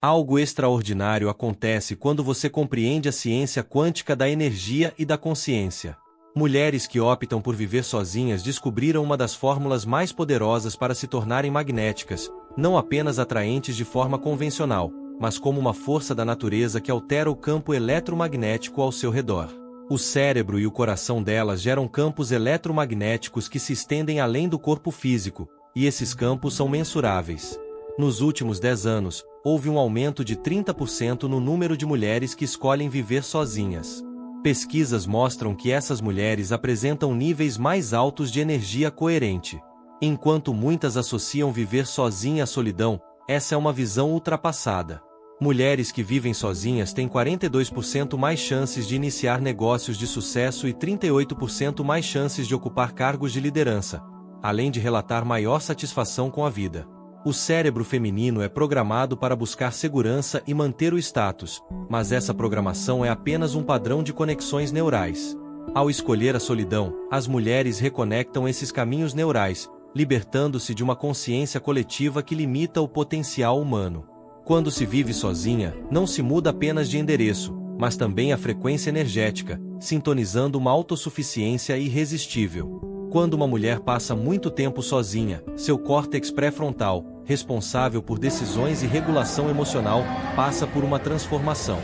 Algo extraordinário acontece quando você compreende a ciência quântica da energia e da consciência. Mulheres que optam por viver sozinhas descobriram uma das fórmulas mais poderosas para se tornarem magnéticas, não apenas atraentes de forma convencional, mas como uma força da natureza que altera o campo eletromagnético ao seu redor. O cérebro e o coração delas geram campos eletromagnéticos que se estendem além do corpo físico, e esses campos são mensuráveis. Nos últimos 10 anos, houve um aumento de 30% no número de mulheres que escolhem viver sozinhas. Pesquisas mostram que essas mulheres apresentam níveis mais altos de energia coerente. Enquanto muitas associam viver sozinha à solidão, essa é uma visão ultrapassada. Mulheres que vivem sozinhas têm 42% mais chances de iniciar negócios de sucesso e 38% mais chances de ocupar cargos de liderança, além de relatar maior satisfação com a vida. O cérebro feminino é programado para buscar segurança e manter o status, mas essa programação é apenas um padrão de conexões neurais. Ao escolher a solidão, as mulheres reconectam esses caminhos neurais, libertando-se de uma consciência coletiva que limita o potencial humano. Quando se vive sozinha, não se muda apenas de endereço, mas também a frequência energética, sintonizando uma autossuficiência irresistível. Quando uma mulher passa muito tempo sozinha, seu córtex pré-frontal, responsável por decisões e regulação emocional, passa por uma transformação.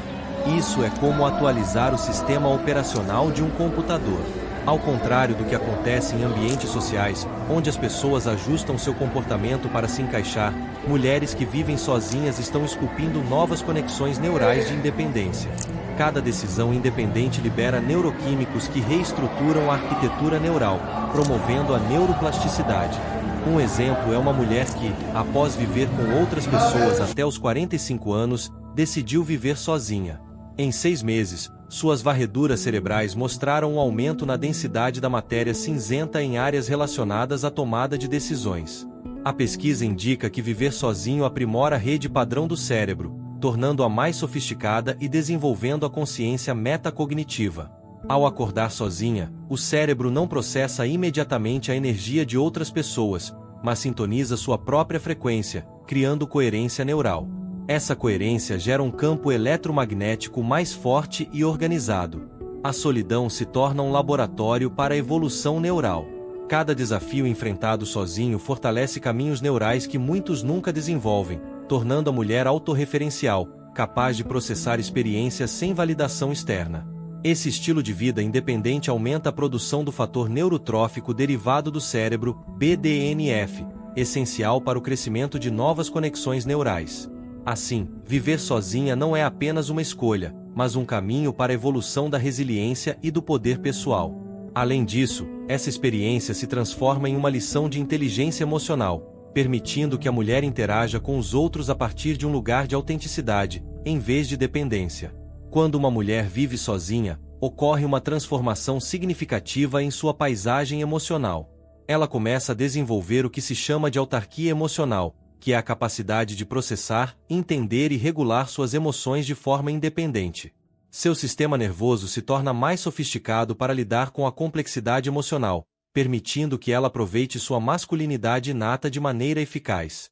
Isso é como atualizar o sistema operacional de um computador. Ao contrário do que acontece em ambientes sociais, onde as pessoas ajustam seu comportamento para se encaixar, mulheres que vivem sozinhas estão esculpindo novas conexões neurais de independência. Cada decisão independente libera neuroquímicos que reestruturam a arquitetura neural, promovendo a neuroplasticidade. Um exemplo é uma mulher que, após viver com outras pessoas até os 45 anos, decidiu viver sozinha. Em 6 meses, suas varreduras cerebrais mostraram um aumento na densidade da matéria cinzenta em áreas relacionadas à tomada de decisões. A pesquisa indica que viver sozinho aprimora a rede padrão do cérebro, tornando-a mais sofisticada e desenvolvendo a consciência metacognitiva. Ao acordar sozinha, o cérebro não processa imediatamente a energia de outras pessoas, mas sintoniza sua própria frequência, criando coerência neural. Essa coerência gera um campo eletromagnético mais forte e organizado. A solidão se torna um laboratório para a evolução neural. Cada desafio enfrentado sozinho fortalece caminhos neurais que muitos nunca desenvolvem, tornando a mulher autorreferencial, capaz de processar experiências sem validação externa. Esse estilo de vida independente aumenta a produção do fator neurotrófico derivado do cérebro, BDNF, essencial para o crescimento de novas conexões neurais. Assim, viver sozinha não é apenas uma escolha, mas um caminho para a evolução da resiliência e do poder pessoal. Além disso, essa experiência se transforma em uma lição de inteligência emocional, permitindo que a mulher interaja com os outros a partir de um lugar de autenticidade, em vez de dependência. Quando uma mulher vive sozinha, ocorre uma transformação significativa em sua paisagem emocional. Ela começa a desenvolver o que se chama de autarquia emocional, que é a capacidade de processar, entender e regular suas emoções de forma independente. Seu sistema nervoso se torna mais sofisticado para lidar com a complexidade emocional, permitindo que ela aproveite sua masculinidade inata de maneira eficaz.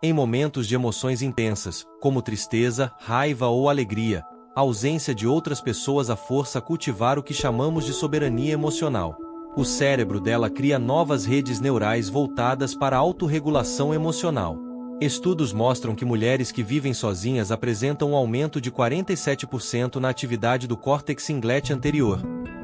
Em momentos de emoções intensas, como tristeza, raiva ou alegria, a ausência de outras pessoas a força a cultivar o que chamamos de soberania emocional. O cérebro dela cria novas redes neurais voltadas para a autorregulação emocional. Estudos mostram que mulheres que vivem sozinhas apresentam um aumento de 47% na atividade do córtex cingulate anterior,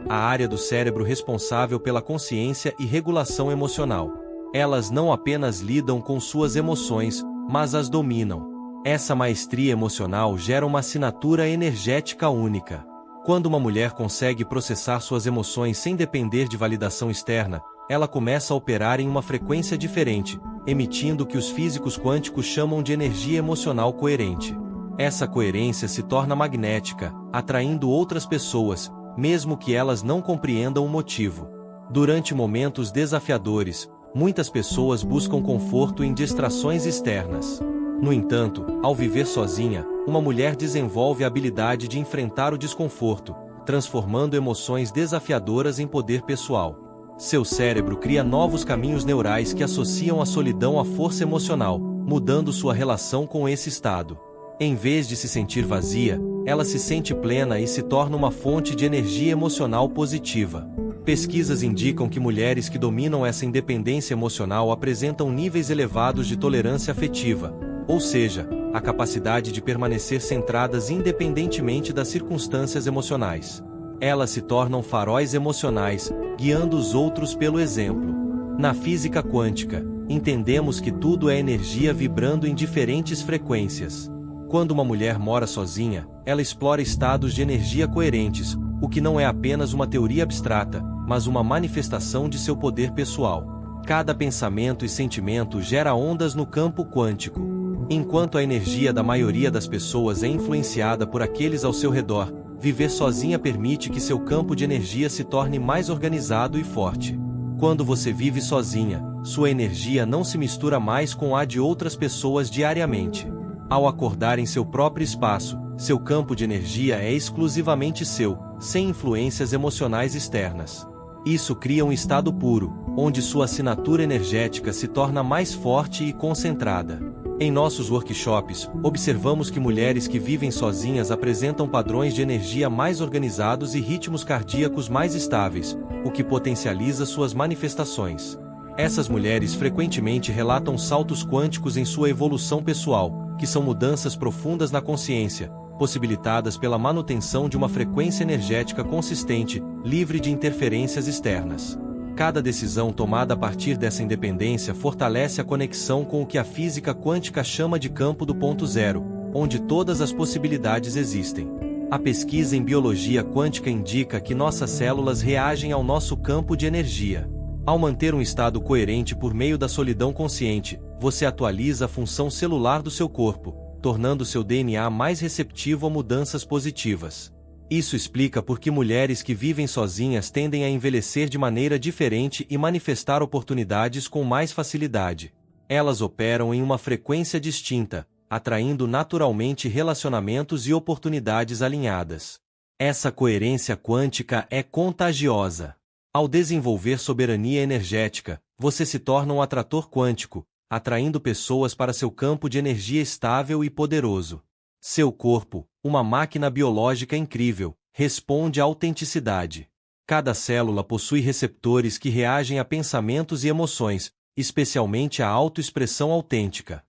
a área do cérebro responsável pela consciência e regulação emocional. Elas não apenas lidam com suas emoções, mas as dominam. Essa maestria emocional gera uma assinatura energética única. Quando uma mulher consegue processar suas emoções sem depender de validação externa, ela começa a operar em uma frequência diferente, emitindo o que os físicos quânticos chamam de energia emocional coerente. Essa coerência se torna magnética, atraindo outras pessoas, mesmo que elas não compreendam o motivo. Durante momentos desafiadores, muitas pessoas buscam conforto em distrações externas. No entanto, ao viver sozinha, uma mulher desenvolve a habilidade de enfrentar o desconforto, transformando emoções desafiadoras em poder pessoal. Seu cérebro cria novos caminhos neurais que associam a solidão à força emocional, mudando sua relação com esse estado. Em vez de se sentir vazia, ela se sente plena e se torna uma fonte de energia emocional positiva. Pesquisas indicam que mulheres que dominam essa independência emocional apresentam níveis elevados de tolerância afetiva, ou seja, a capacidade de permanecer centradas independentemente das circunstâncias emocionais. Elas se tornam faróis emocionais, guiando os outros pelo exemplo. Na física quântica, entendemos que tudo é energia vibrando em diferentes frequências. Quando uma mulher mora sozinha, ela explora estados de energia coerentes, o que não é apenas uma teoria abstrata, mas uma manifestação de seu poder pessoal. Cada pensamento e sentimento gera ondas no campo quântico. Enquanto a energia da maioria das pessoas é influenciada por aqueles ao seu redor, viver sozinha permite que seu campo de energia se torne mais organizado e forte. Quando você vive sozinha, sua energia não se mistura mais com a de outras pessoas diariamente. Ao acordar em seu próprio espaço, seu campo de energia é exclusivamente seu, sem influências emocionais externas. Isso cria um estado puro, onde sua assinatura energética se torna mais forte e concentrada. Em nossos workshops, observamos que mulheres que vivem sozinhas apresentam padrões de energia mais organizados e ritmos cardíacos mais estáveis, o que potencializa suas manifestações. Essas mulheres frequentemente relatam saltos quânticos em sua evolução pessoal, que são mudanças profundas na consciência, possibilitadas pela manutenção de uma frequência energética consistente, livre de interferências externas. Cada decisão tomada a partir dessa independência fortalece a conexão com o que a física quântica chama de campo do ponto zero, onde todas as possibilidades existem. A pesquisa em biologia quântica indica que nossas células reagem ao nosso campo de energia. Ao manter um estado coerente por meio da solidão consciente, você atualiza a função celular do seu corpo, tornando seu DNA mais receptivo a mudanças positivas. Isso explica por que mulheres que vivem sozinhas tendem a envelhecer de maneira diferente e manifestar oportunidades com mais facilidade. Elas operam em uma frequência distinta, atraindo naturalmente relacionamentos e oportunidades alinhadas. Essa coerência quântica é contagiosa. Ao desenvolver soberania energética, você se torna um atrator quântico, atraindo pessoas para seu campo de energia estável e poderoso. Seu corpo, uma máquina biológica incrível, responde à autenticidade. Cada célula possui receptores que reagem a pensamentos e emoções, especialmente à autoexpressão autêntica.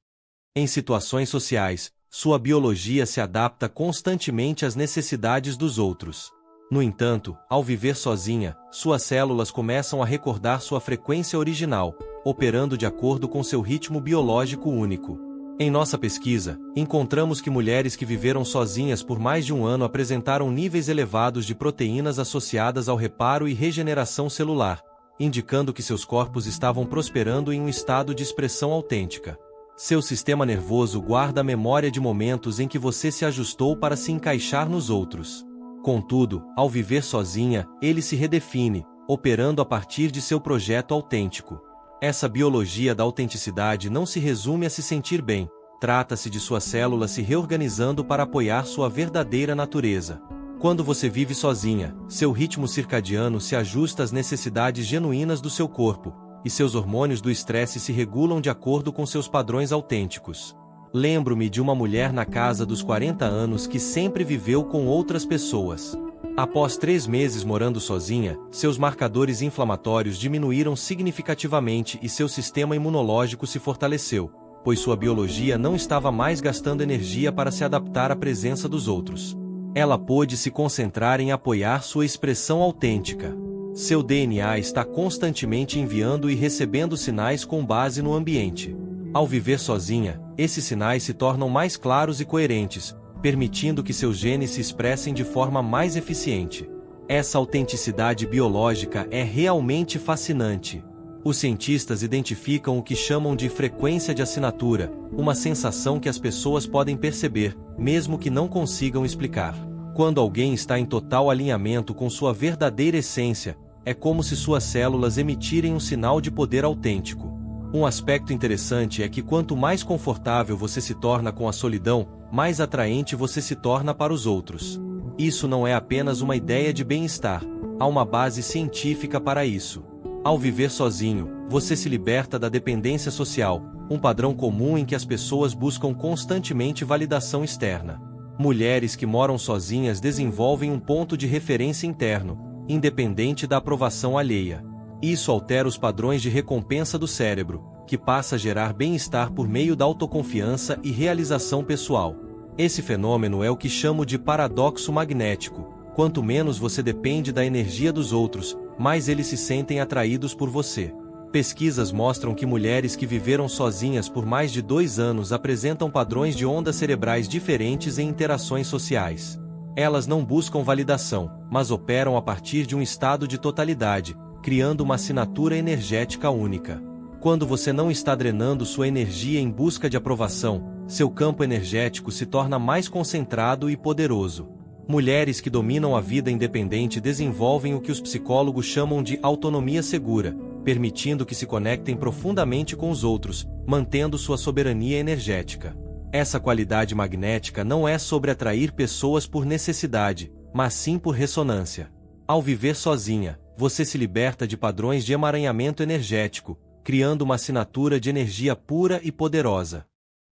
Em situações sociais, sua biologia se adapta constantemente às necessidades dos outros. No entanto, ao viver sozinha, suas células começam a recordar sua frequência original, operando de acordo com seu ritmo biológico único. Em nossa pesquisa, encontramos que mulheres que viveram sozinhas por mais de um ano apresentaram níveis elevados de proteínas associadas ao reparo e regeneração celular, indicando que seus corpos estavam prosperando em um estado de expressão autêntica. Seu sistema nervoso guarda a memória de momentos em que você se ajustou para se encaixar nos outros. Contudo, ao viver sozinha, ele se redefine, operando a partir de seu projeto autêntico. Essa biologia da autenticidade não se resume a se sentir bem, trata-se de suas células se reorganizando para apoiar sua verdadeira natureza. Quando você vive sozinha, seu ritmo circadiano se ajusta às necessidades genuínas do seu corpo, e seus hormônios do estresse se regulam de acordo com seus padrões autênticos. Lembro-me de uma mulher na casa dos 40 anos que sempre viveu com outras pessoas. Após 3 meses morando sozinha, seus marcadores inflamatórios diminuíram significativamente e seu sistema imunológico se fortaleceu, pois sua biologia não estava mais gastando energia para se adaptar à presença dos outros. Ela pôde se concentrar em apoiar sua expressão autêntica. Seu DNA está constantemente enviando e recebendo sinais com base no ambiente. Ao viver sozinha, esses sinais se tornam mais claros e coerentes, permitindo que seus genes se expressem de forma mais eficiente. Essa autenticidade biológica é realmente fascinante. Os cientistas identificam o que chamam de frequência de assinatura, uma sensação que as pessoas podem perceber, mesmo que não consigam explicar. Quando alguém está em total alinhamento com sua verdadeira essência, é como se suas células emitirem um sinal de poder autêntico. Um aspecto interessante é que quanto mais confortável você se torna com a solidão, mais atraente você se torna para os outros. Isso não é apenas uma ideia de bem-estar, há uma base científica para isso. Ao viver sozinho, você se liberta da dependência social, um padrão comum em que as pessoas buscam constantemente validação externa. Mulheres que moram sozinhas desenvolvem um ponto de referência interno, independente da aprovação alheia. Isso altera os padrões de recompensa do cérebro, que passa a gerar bem-estar por meio da autoconfiança e realização pessoal. Esse fenômeno é o que chamo de paradoxo magnético. Quanto menos você depende da energia dos outros, mais eles se sentem atraídos por você. Pesquisas mostram que mulheres que viveram sozinhas por mais de 2 anos apresentam padrões de ondas cerebrais diferentes em interações sociais. Elas não buscam validação, mas operam a partir de um estado de totalidade, criando uma assinatura energética única. Quando você não está drenando sua energia em busca de aprovação, seu campo energético se torna mais concentrado e poderoso. Mulheres que dominam a vida independente desenvolvem o que os psicólogos chamam de autonomia segura, permitindo que se conectem profundamente com os outros, mantendo sua soberania energética. Essa qualidade magnética não é sobre atrair pessoas por necessidade, mas sim por ressonância. Ao viver sozinha, você se liberta de padrões de emaranhamento energético, criando uma assinatura de energia pura e poderosa.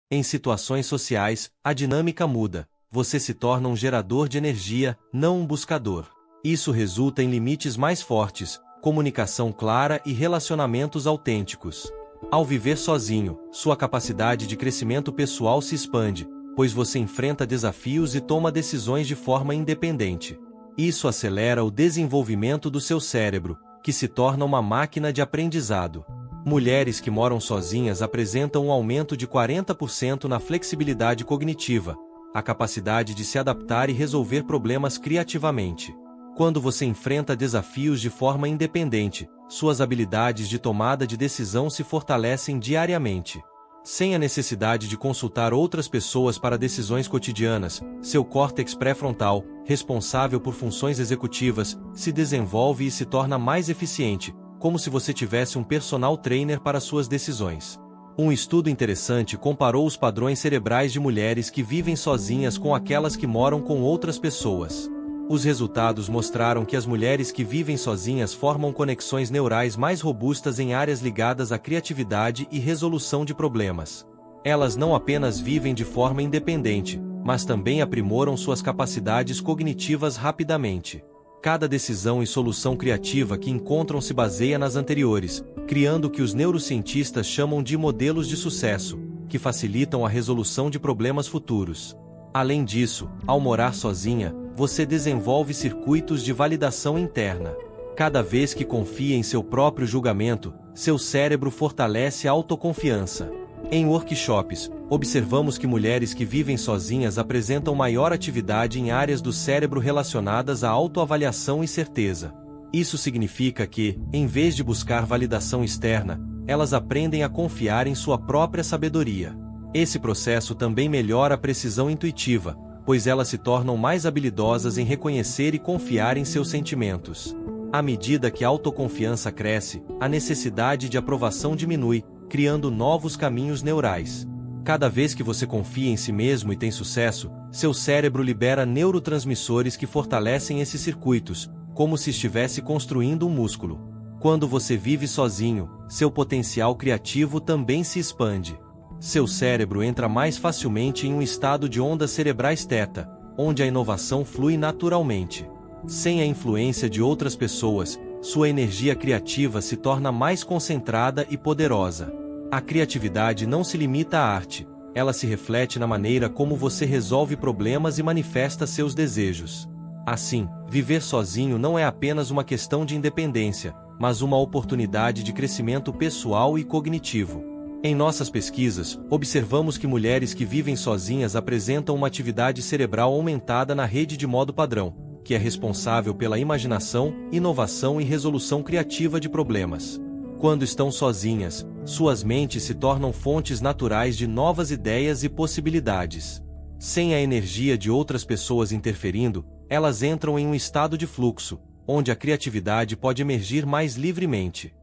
Em situações sociais, a dinâmica muda. Você se torna um gerador de energia, não um buscador. Isso resulta em limites mais fortes, comunicação clara e relacionamentos autênticos. Ao viver sozinho, sua capacidade de crescimento pessoal se expande, pois você enfrenta desafios e toma decisões de forma independente. Isso acelera o desenvolvimento do seu cérebro, que se torna uma máquina de aprendizado. Mulheres que moram sozinhas apresentam um aumento de 40% na flexibilidade cognitiva, a capacidade de se adaptar e resolver problemas criativamente. Quando você enfrenta desafios de forma independente, suas habilidades de tomada de decisão se fortalecem diariamente. Sem a necessidade de consultar outras pessoas para decisões cotidianas, seu córtex pré-frontal, responsável por funções executivas, se desenvolve e se torna mais eficiente, como se você tivesse um personal trainer para suas decisões. Um estudo interessante comparou os padrões cerebrais de mulheres que vivem sozinhas com aquelas que moram com outras pessoas. Os resultados mostraram que as mulheres que vivem sozinhas formam conexões neurais mais robustas em áreas ligadas à criatividade e resolução de problemas. Elas não apenas vivem de forma independente, mas também aprimoram suas capacidades cognitivas rapidamente. Cada decisão e solução criativa que encontram se baseia nas anteriores, criando o que os neurocientistas chamam de modelos de sucesso, que facilitam a resolução de problemas futuros. Além disso, ao morar sozinha, você desenvolve circuitos de validação interna. Cada vez que confia em seu próprio julgamento, seu cérebro fortalece a autoconfiança. Em workshops, observamos que mulheres que vivem sozinhas apresentam maior atividade em áreas do cérebro relacionadas à autoavaliação e certeza. Isso significa que, em vez de buscar validação externa, elas aprendem a confiar em sua própria sabedoria. Esse processo também melhora a precisão intuitiva, pois elas se tornam mais habilidosas em reconhecer e confiar em seus sentimentos. À medida que a autoconfiança cresce, a necessidade de aprovação diminui, criando novos caminhos neurais. Cada vez que você confia em si mesmo e tem sucesso, seu cérebro libera neurotransmissores que fortalecem esses circuitos, como se estivesse construindo um músculo. Quando você vive sozinho, seu potencial criativo também se expande. Seu cérebro entra mais facilmente em um estado de ondas cerebrais θ, onde a inovação flui naturalmente. Sem a influência de outras pessoas, sua energia criativa se torna mais concentrada e poderosa. A criatividade não se limita à arte, ela se reflete na maneira como você resolve problemas e manifesta seus desejos. Assim, viver sozinho não é apenas uma questão de independência, mas uma oportunidade de crescimento pessoal e cognitivo. Em nossas pesquisas, observamos que mulheres que vivem sozinhas apresentam uma atividade cerebral aumentada na rede de modo padrão, que é responsável pela imaginação, inovação e resolução criativa de problemas. Quando estão sozinhas, suas mentes se tornam fontes naturais de novas ideias e possibilidades. Sem a energia de outras pessoas interferindo, elas entram em um estado de fluxo, onde a criatividade pode emergir mais livremente.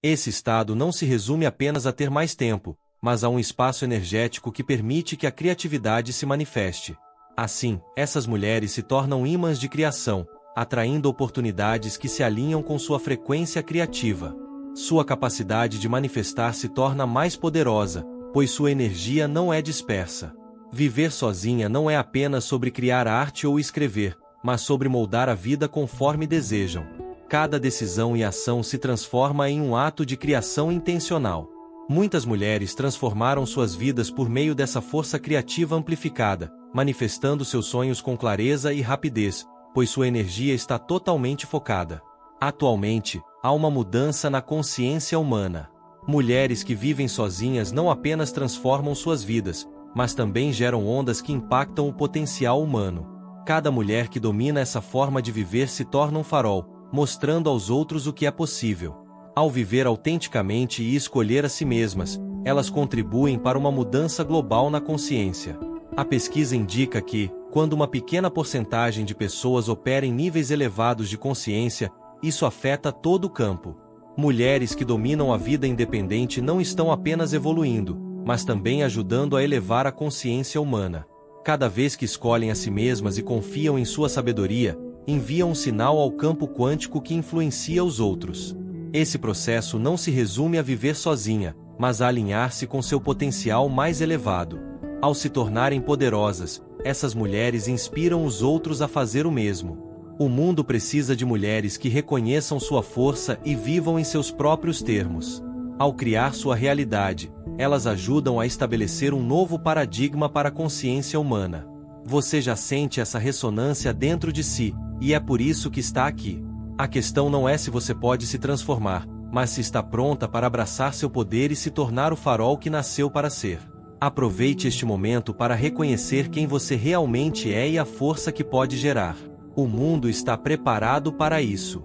Esse estado não se resume apenas a ter mais tempo, mas a um espaço energético que permite que a criatividade se manifeste. Assim, essas mulheres se tornam ímãs de criação, atraindo oportunidades que se alinham com sua frequência criativa. Sua capacidade de manifestar se torna mais poderosa, pois sua energia não é dispersa. Viver sozinha não é apenas sobre criar arte ou escrever, mas sobre moldar a vida conforme desejam. Cada decisão e ação se transforma em um ato de criação intencional. Muitas mulheres transformaram suas vidas por meio dessa força criativa amplificada, manifestando seus sonhos com clareza e rapidez, pois sua energia está totalmente focada. Atualmente, há uma mudança na consciência humana. Mulheres que vivem sozinhas não apenas transformam suas vidas, mas também geram ondas que impactam o potencial humano. Cada mulher que domina essa forma de viver se torna um farol, mostrando aos outros o que é possível. Ao viver autenticamente e escolher a si mesmas, elas contribuem para uma mudança global na consciência. A pesquisa indica que, quando uma pequena porcentagem de pessoas opera em níveis elevados de consciência, isso afeta todo o campo. Mulheres que dominam a vida independente não estão apenas evoluindo, mas também ajudando a elevar a consciência humana. Cada vez que escolhem a si mesmas e confiam em sua sabedoria, enviam um sinal ao campo quântico que influencia os outros. Esse processo não se resume a viver sozinha, mas a alinhar-se com seu potencial mais elevado. Ao se tornarem poderosas, essas mulheres inspiram os outros a fazer o mesmo. O mundo precisa de mulheres que reconheçam sua força e vivam em seus próprios termos. Ao criar sua realidade, elas ajudam a estabelecer um novo paradigma para a consciência humana. Você já sente essa ressonância dentro de si, e é por isso que está aqui. A questão não é se você pode se transformar, mas se está pronta para abraçar seu poder e se tornar o farol que nasceu para ser. Aproveite este momento para reconhecer quem você realmente é e a força que pode gerar. O mundo está preparado para isso.